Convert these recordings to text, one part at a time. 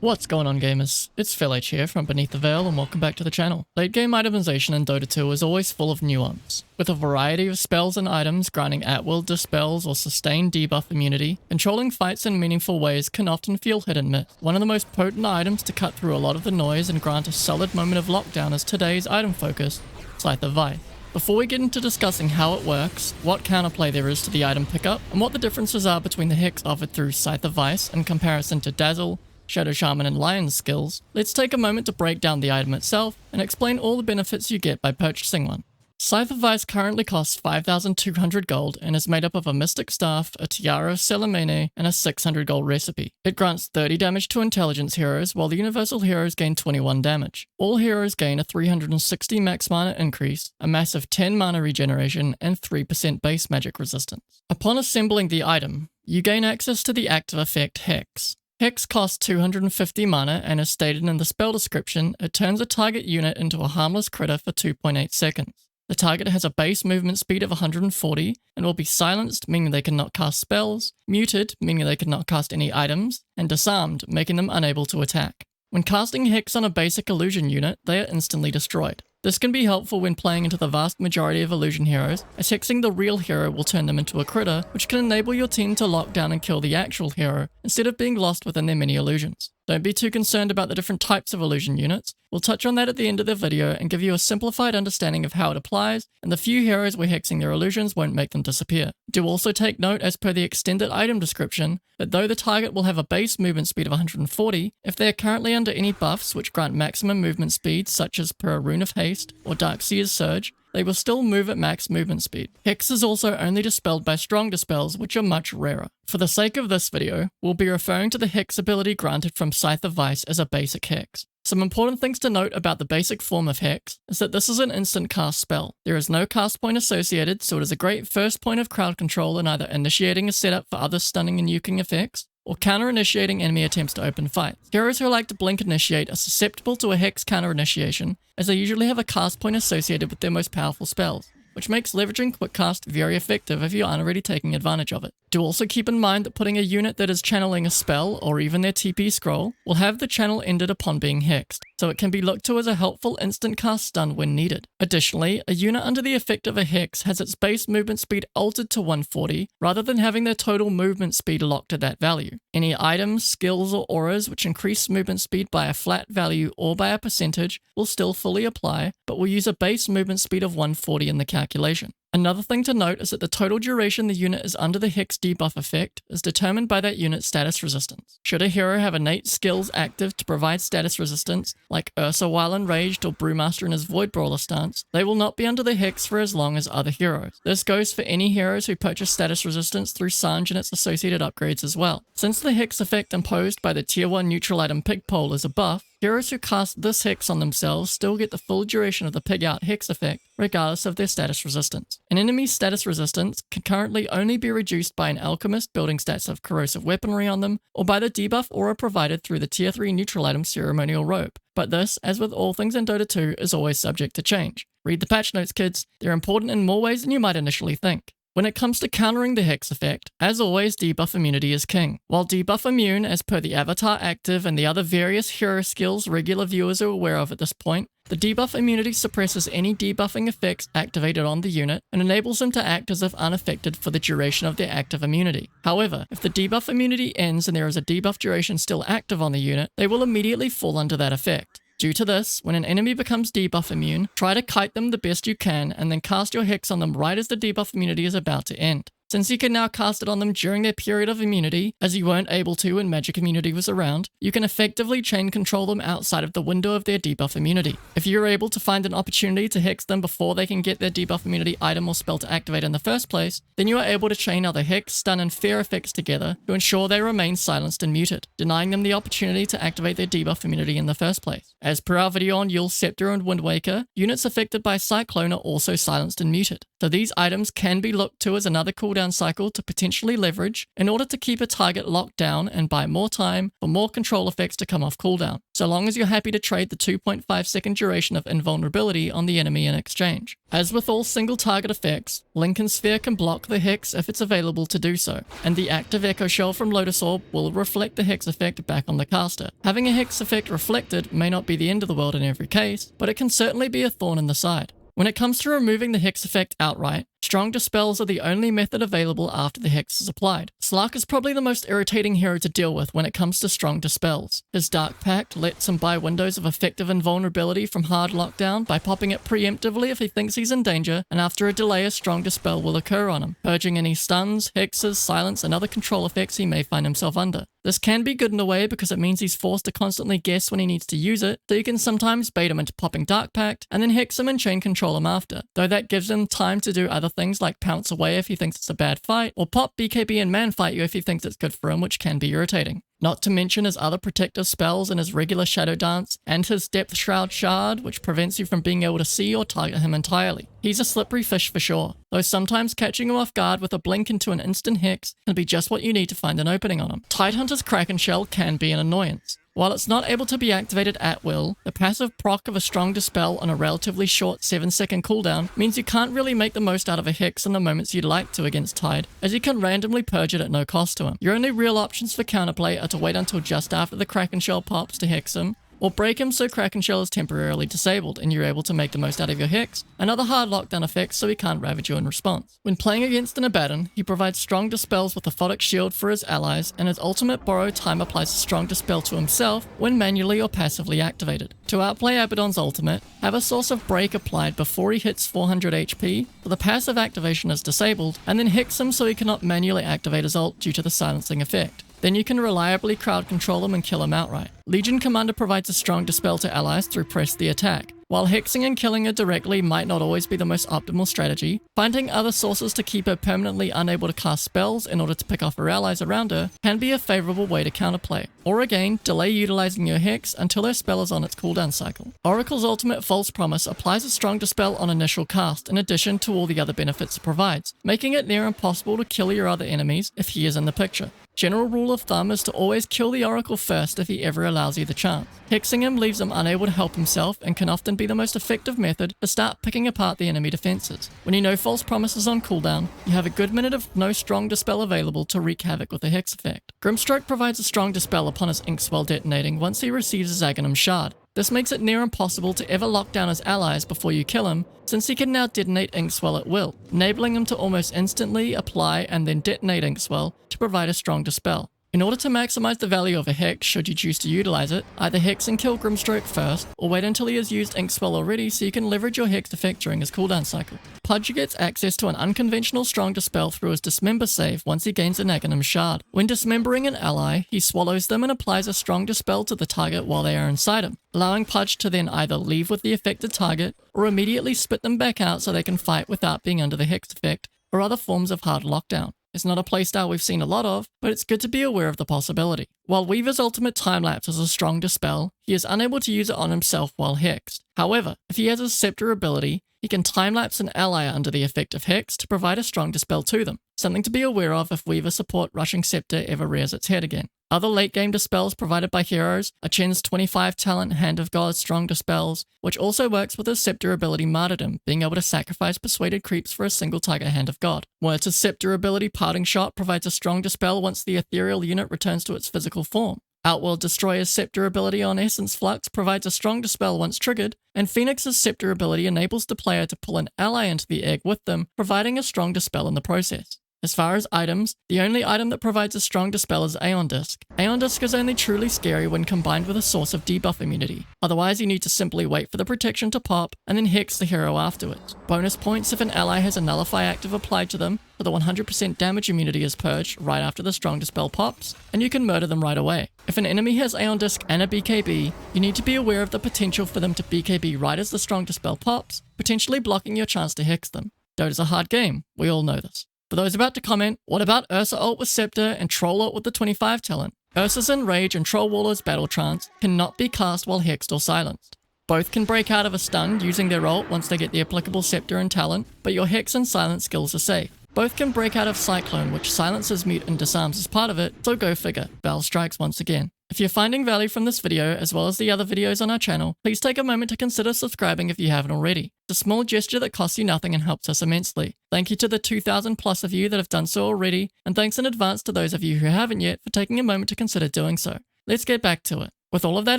What's going on, gamers? It's PhilH here from Beneath the Veil and welcome back to the channel. Late game itemization in Dota 2 is always full of nuance. With a variety of spells and items granting at-will dispels or sustained debuff immunity, controlling fights in meaningful ways can often feel hit and miss. One of the most potent items to cut through a lot of the noise and grant a solid moment of lockdown is today's item focus, Scythe of Vyse. Before we get into discussing how it works, what counterplay there is to the item pickup, and what the differences are between the hits offered through Scythe of Vyse in comparison to Dazzle, Shaman and Lion skills, let's take a moment to break down the item itself and explain all the benefits you get by purchasing one. Scythe of Vyse currently costs 5,200 gold and is made up of a Mystic Staff, a Tiara of Selemene, and a 600 gold recipe. It grants 30 damage to intelligence heroes, while the universal heroes gain 21 damage. All heroes gain a 360 max mana increase, a massive 10 mana regeneration, and 3% base magic resistance. Upon assembling the item, you gain access to the active effect Hex. Hex costs 250 mana, and as stated in the spell description, it turns a target unit into a harmless critter for 2.8 seconds. The target has a base movement speed of 140, and will be silenced, meaning they cannot cast spells, muted, meaning they cannot cast any items, and disarmed, making them unable to attack. When casting Hex on a basic illusion unit, they are instantly destroyed. This can be helpful when playing into the vast majority of illusion heroes, as hexing the real hero will turn them into a critter, which can enable your team to lock down and kill the actual hero, instead of being lost within their many illusions. Don't be too concerned about the different types of illusion units. We'll touch on that at the end of the video and give you a simplified understanding of how it applies, and the few heroes where hexing their illusions won't make them disappear. Do also take note, as per the extended item description, that though the target will have a base movement speed of 140, if they are currently under any buffs which grant maximum movement speed, such as per a Rune of Haste or Darkseer's Surge, they will still move at max movement speed. Hex is also only dispelled by strong dispels, which are much rarer. For the sake of this video, we'll be referring to the Hex ability granted from Scythe of Vyse as a basic Hex. Some important things to note about the basic form of Hex is that this is an instant cast spell. There is no cast point associated, so it is a great first point of crowd control in either initiating a setup for other stunning and nuking effects, or counter-initiating enemy attempts to open fights. Heroes who like to blink initiate are susceptible to a Hex counter-initiation, as they usually have a cast point associated with their most powerful spells, which makes leveraging quick cast very effective if you aren't already taking advantage of it. Do also keep in mind that putting a unit that is channeling a spell, or even their TP scroll, will have the channel ended upon being hexed, so it can be looked to as a helpful instant cast stun when needed. Additionally, a unit under the effect of a hex has its base movement speed altered to 140, rather than having their total movement speed locked at that value. Any items, skills, or auras which increase movement speed by a flat value or by a percentage will still fully apply, but will use a base movement speed of 140 in the calculation. Another thing to note is that the total duration the unit is under the Hex debuff effect is determined by that unit's status resistance. Should a hero have innate skills active to provide status resistance, like Ursa while enraged or Brewmaster in his Void Brawler stance, they will not be under the Hex for as long as other heroes. This goes for any heroes who purchase status resistance through Sange and its associated upgrades as well. Since the Hex effect imposed by the tier 1 neutral item Pigpole is a buff, heroes who cast this Hex on themselves still get the full duration of the Pig Out Hex effect, regardless of their status resistance. An enemy's status resistance can currently only be reduced by an alchemist building stats of corrosive weaponry on them, or by the debuff aura provided through the tier 3 neutral item Ceremonial Robe. But this, as with all things in Dota 2, is always subject to change. Read the patch notes, kids. They're important in more ways than you might initially think. When it comes to countering the Hex effect, as always, debuff immunity is king. While debuff immune, as per the avatar active and the other various hero skills regular viewers are aware of at this point, the debuff immunity suppresses any debuffing effects activated on the unit and enables them to act as if unaffected for the duration of their active immunity. However, if the debuff immunity ends and there is a debuff duration still active on the unit, they will immediately fall under that effect. Due to this, when an enemy becomes debuff immune, try to kite them the best you can and then cast your Hex on them right as the debuff immunity is about to end. Since you can now cast it on them during their period of immunity, as you weren't able to when magic immunity was around, you can effectively chain control them outside of the window of their debuff immunity. If you're able to find an opportunity to hex them before they can get their debuff immunity item or spell to activate in the first place, then you are able to chain other hex, stun, and fear effects together to ensure they remain silenced and muted, denying them the opportunity to activate their debuff immunity in the first place. As per our video on Yule Scepter and Wind Waker, units affected by Cyclone are also silenced and muted, so these items can be looked to as another cooldown cooldown cycle to potentially leverage in order to keep a target locked down and buy more time for more control effects to come off cooldown, so long as you're happy to trade the 2.5 second duration of invulnerability on the enemy in exchange. As with all single target effects, Lincoln Sphere can block the Hex if it's available to do so, and the active Echo Shell from Lotus Orb will reflect the Hex effect back on the caster. Having a Hex effect reflected may not be the end of the world in every case, but it can certainly be a thorn in the side. When it comes to removing the Hex effect outright, strong Dispels are the only method available after the Hex is applied. Slark is probably the most irritating hero to deal with when it comes to strong Dispels. His Dark Pact lets him buy windows of effective invulnerability from hard lockdown by popping it preemptively if he thinks he's in danger, and after a delay a strong Dispel will occur on him, purging any stuns, hexes, silence, and other control effects he may find himself under. This can be good in a way because it means he's forced to constantly guess when he needs to use it, so you can sometimes bait him into popping Dark Pact and then hex him and chain control him after, though that gives him time to do other things like pounce away if he thinks it's a bad fight, or pop BKB and man fight you if he thinks it's good for him, which can be irritating. Not to mention his other protective spells and his regular Shadow Dance, and his Depth Shroud Shard, which prevents you from being able to see or target him entirely. He's a slippery fish for sure, though sometimes catching him off guard with a blink into an instant hex can be just what you need to find an opening on him. Tidehunter's Kraken Shell can be an annoyance. While it's not able to be activated at will, the passive proc of a strong Dispel on a relatively short 7-second cooldown means you can't really make the most out of a Hex in the moments you'd like to against Tide, as you can randomly purge it at no cost to him. Your only real options for counterplay are to wait until just after the Kraken Shell pops to Hex him, or break him so Kraken Shell is temporarily disabled and you're able to make the most out of your Hex, and other hard lockdown effects so he can't ravage you in response. When playing against an Abaddon, he provides strong Dispels with a Photic Shield for his allies, and his ultimate Borrow Time applies a strong Dispel to himself when manually or passively activated. To outplay Abaddon's ultimate, have a Source of Break applied before he hits 400 HP, so the passive activation is disabled, and then hex him so he cannot manually activate his ult due to the silencing effect. Then you can reliably crowd control him and kill him outright. Legion Commander provides a strong Dispel to allies through Press the Attack. While hexing and killing her directly might not always be the most optimal strategy, finding other sources to keep her permanently unable to cast spells in order to pick off her allies around her can be a favourable way to counterplay. Or again, delay utilising your hex until her spell is on its cooldown cycle. Oracle's ultimate False Promise applies a strong Dispel on initial cast in addition to all the other benefits it provides, making it near impossible to kill your other enemies if he is in the picture. General rule of thumb is to always kill the Oracle first if he ever allows you the chance. Hexing him leaves him unable to help himself and can often be the most effective method to start picking apart the enemy defenses. When you know False Promise is on cooldown, you have a good minute of no strong Dispel available to wreak havoc with the Hex effect. Grimstroke provides a strong Dispel upon his Inkswell detonating once he receives his Aghanim Shard. This makes it near impossible to ever lock down his allies before you kill him, since he can now detonate Inkswell at will, enabling him to almost instantly apply and then detonate Inkswell to provide a strong Dispel. In order to maximize the value of a Hex, should you choose to utilize it, either Hex and kill Grimstroke first, or wait until he has used Inkswell already so you can leverage your Hex effect during his cooldown cycle. Pudge gets access to an unconventional strong Dispel through his Dismember save once he gains an Aghanim Shard. When dismembering an ally, he swallows them and applies a strong Dispel to the target while they are inside him, allowing Pudge to then either leave with the affected target, or immediately spit them back out so they can fight without being under the Hex effect, or other forms of hard lockdown. It's not a playstyle we've seen a lot of, but it's good to be aware of the possibility. While Weaver's ultimate Time-Lapse is a strong Dispel, he is unable to use it on himself while hexed. However, if he has his Scepter ability, he can time-lapse an ally under the effect of Hex to provide a strong Dispel to them, something to be aware of if Weaver support Rushing Scepter ever rears its head again. Other late-game Dispels provided by heroes are Chen's 25 talent Hand of God strong Dispels, which also works with his Scepter ability Martyrdom, being able to sacrifice persuaded creeps for a single target Hand of God. Whereas Scepter ability Parting Shot provides a strong Dispel once the ethereal unit returns to its physical form. Outworld Destroyer's Scepter ability on Essence Flux provides a strong Dispel once triggered, and Phoenix's Scepter ability enables the player to pull an ally into the egg with them, providing a strong Dispel in the process. As far as items, the only item that provides a strong Dispel is Aeon Disc. Aeon Disc is only truly scary when combined with a source of debuff immunity. Otherwise, you need to simply wait for the protection to pop and then hex the hero afterwards. Bonus points if an ally has a Nullify active applied to them, so the 100% damage immunity is purged right after the strong Dispel pops, and you can murder them right away. If an enemy has Aeon Disc and a BKB, you need to be aware of the potential for them to BKB right as the strong Dispel pops, potentially blocking your chance to hex them. Dota's a hard game, we all know this. For those about to comment, what about Ursa ult with Scepter and Troll ult with the 25 talent? Ursa's Enrage and Troll Waller's Battle Trance cannot be cast while hexed or silenced. Both can break out of a stun using their ult once they get the applicable Scepter and talent, but your hex and silence skills are safe. Both can break out of Cyclone, which silences, mute, and disarms as part of it, so go figure, Val strikes once again. If you're finding value from this video, as well as the other videos on our channel, please take a moment to consider subscribing if you haven't already. It's a small gesture that costs you nothing and helps us immensely. Thank you to the 2,000 plus of you that have done so already, and thanks in advance to those of you who haven't yet for taking a moment to consider doing so. Let's get back to it. With all of that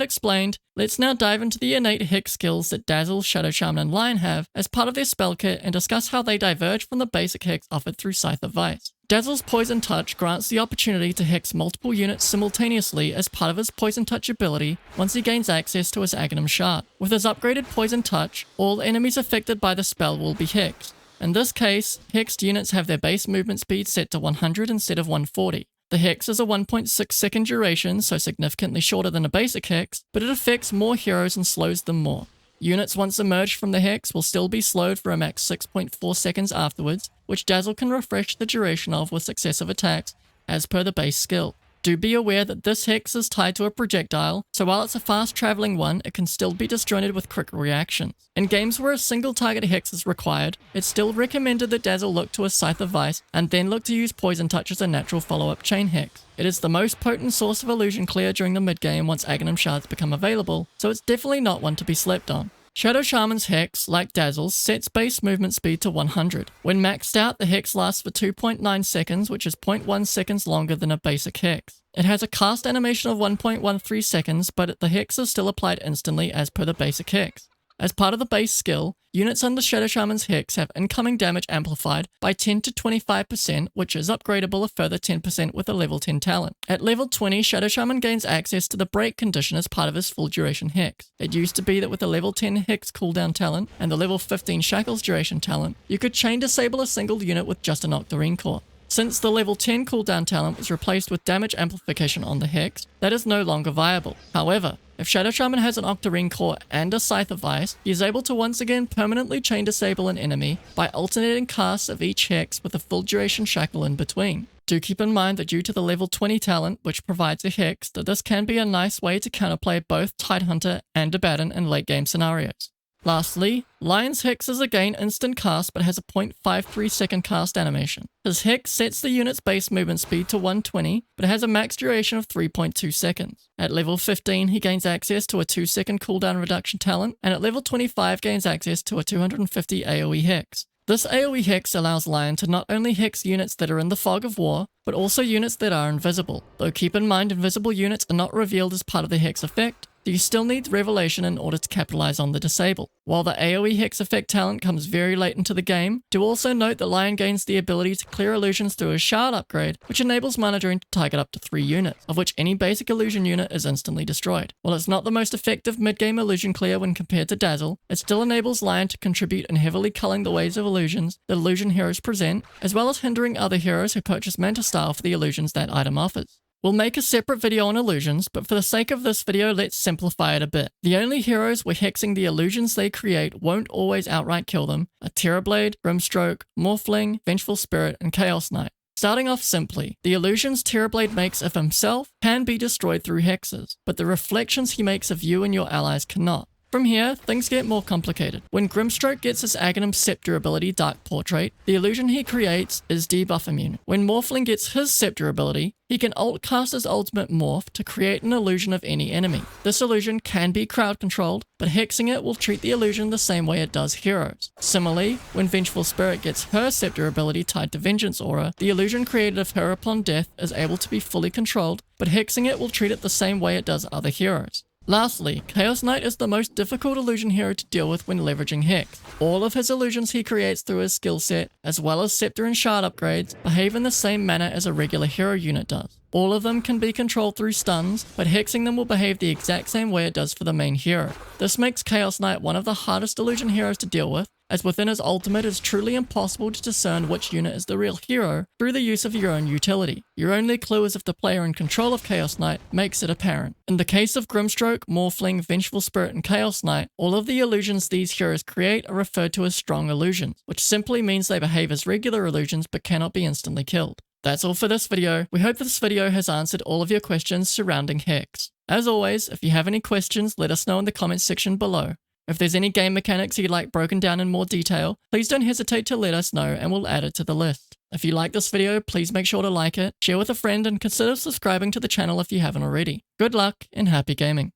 explained, let's now dive into the innate Hex skills that Dazzle, Shadow, Shaman, and Lion have as part of their spell kit and discuss how they diverge from the basic Hex offered through Scythe of Vyse. Dazzle's Poison Touch grants the opportunity to hex multiple units simultaneously as part of his Poison Touch ability once he gains access to his Aghanim Shard. With his upgraded Poison Touch, all enemies affected by the spell will be hexed. In this case, hexed units have their base movement speed set to 100 instead of 140. The hex is a 1.6 second duration, so significantly shorter than a basic hex, but it affects more heroes and slows them more. Units once emerged from the hex will still be slowed for a max 6.4 seconds afterwards, which Dazzle can refresh the duration of with successive attacks, as per the base skill. Do be aware that this hex is tied to a projectile, so while it's a fast traveling one, it can still be disjointed with quick reactions. In games where a single target hex is required, it's still recommended that Dazzle look to a Scythe of Vyse and then look to use Poison Touch as a natural follow-up chain hex. It is the most potent source of illusion clear during the mid-game once Aghanim Shards become available, so it's definitely not one to be slept on. Shadow Shaman's Hex, like Dazzle's, sets base movement speed to 100. When maxed out, the Hex lasts for 2.9 seconds, which is 0.1 seconds longer than a basic Hex. It has a cast animation of 1.13 seconds, but the Hex is still applied instantly as per the basic Hex. As part of the base skill, units under Shadow Shaman's Hex have incoming damage amplified by 10 to 25%, which is upgradable a further 10% with a level 10 talent. At level 20, Shadow Shaman gains access to the break condition as part of his full duration Hex. It used to be that with the level 10 Hex cooldown talent and the level 15 Shackles duration talent, you could chain disable a single unit with just an Octarine Core. Since the level 10 cooldown talent was replaced with damage amplification on the Hex, that is no longer viable. However, if Shadow Shaman has an Octarine Core and a Scythe of Vyse, he is able to once again permanently chain disable an enemy by alternating casts of each Hex with a full duration shackle in between. Do keep in mind that due to the level 20 talent, which provides a Hex, that this can be a nice way to counterplay both Tidehunter and Abaddon in late game scenarios. Lastly, Lion's Hex is again instant cast but has a 0.53 second cast animation. His Hex sets the unit's base movement speed to 120 but has a max duration of 3.2 seconds. At level 15 he gains access to a 2 second cooldown reduction talent, and at level 25 gains access to a 250 AoE Hex. This AoE Hex allows Lion to not only hex units that are in the fog of war, but also units that are invisible. Though keep in mind invisible units are not revealed as part of the Hex effect, you still need Revelation in order to capitalize on the disable. While the AoE Hex effect talent comes very late into the game, do also note that Lion gains the ability to clear illusions through his shard upgrade, which enables mana drain to target up to 3 units, of which any basic illusion unit is instantly destroyed. While it's not the most effective mid-game illusion clear when compared to Dazzle, it still enables Lion to contribute in heavily culling the waves of illusions that illusion heroes present, as well as hindering other heroes who purchase Manta Style for the illusions that item offers. We'll make a separate video on illusions, but for the sake of this video, let's simplify it a bit. The only heroes where hexing the illusions they create won't always outright kill them are Terrorblade, Grimstroke, Morphling, Vengeful Spirit, and Chaos Knight. Starting off simply, the illusions Terrorblade makes of himself can be destroyed through hexes, but the reflections he makes of you and your allies cannot. From here, things get more complicated. When Grimstroke gets his Aghanim Scepter ability Dark Portrait, the illusion he creates is debuff immune. When Morphling gets his Scepter ability, he can alt cast his ultimate Morph to create an illusion of any enemy. This illusion can be crowd controlled, but hexing it will treat the illusion the same way it does heroes. Similarly, when Vengeful Spirit gets her Scepter ability tied to Vengeance Aura, the illusion created of her upon death is able to be fully controlled, but hexing it will treat it the same way it does other heroes. Lastly, Chaos Knight is the most difficult illusion hero to deal with when leveraging Hex. All of his illusions he creates through his skill set, as well as Scepter and Shard upgrades, behave in the same manner as a regular hero unit does. All of them can be controlled through stuns, but hexing them will behave the exact same way it does for the main hero. This makes Chaos Knight one of the hardest illusion heroes to deal with, as within his ultimate it's truly impossible to discern which unit is the real hero through the use of your own utility. Your only clue is if the player in control of Chaos Knight makes it apparent. In the case of Grimstroke, Morphling, Vengeful Spirit, and Chaos Knight, all of the illusions these heroes create are referred to as strong illusions, which simply means they behave as regular illusions but cannot be instantly killed. That's all for this video. We hope this video has answered all of your questions surrounding Hex. As always, if you have any questions, let us know in the comments section below. If there's any game mechanics you'd like broken down in more detail, please don't hesitate to let us know and we'll add it to the list. If you like this video, please make sure to like it, share with a friend, and consider subscribing to the channel if you haven't already. Good luck and happy gaming.